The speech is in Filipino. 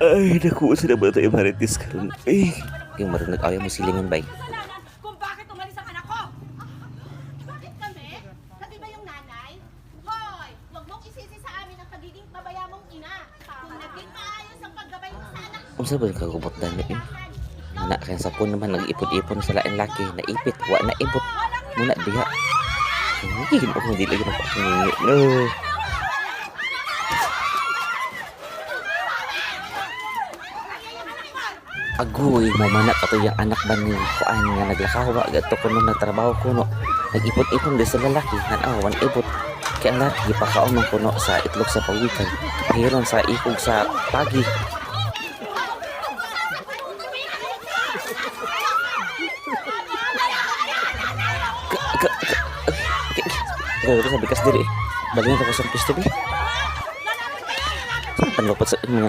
Ay, naku, sila ba tayo marites karon? Eh, Yung marunag ayaw mo silingan bay. Kung bakit umalis ang anak ko? Bakit kami? Kami ba yung nanay? Hoy! Huwag mong isisi sa amin ang pagiging pabaya mong ina. Kung naging maayos ang paggabay mo sa anak Unsa ba kagubot dani eh? Mana kaya sa pun naman nag-ipon-ipon sa lain laki, naipit, wa na ibot. Muna diha. Hindi mo kung dili na pakingi. No. Agoy mo manak ato yung anak ba ni kuan nga naglakaw wa gadto kuno nagtrabaho kuno. Nag-ipon-ipon din sa lalaki nan wan ibot. Kaya ang lalaki pakaon ng kuno sa itlog sa pawikan. Pahiron sa ikog sa pagi. Gawin ko sa bikas diri. Balikan ko sa pisto bi. Saan panlupot sa mga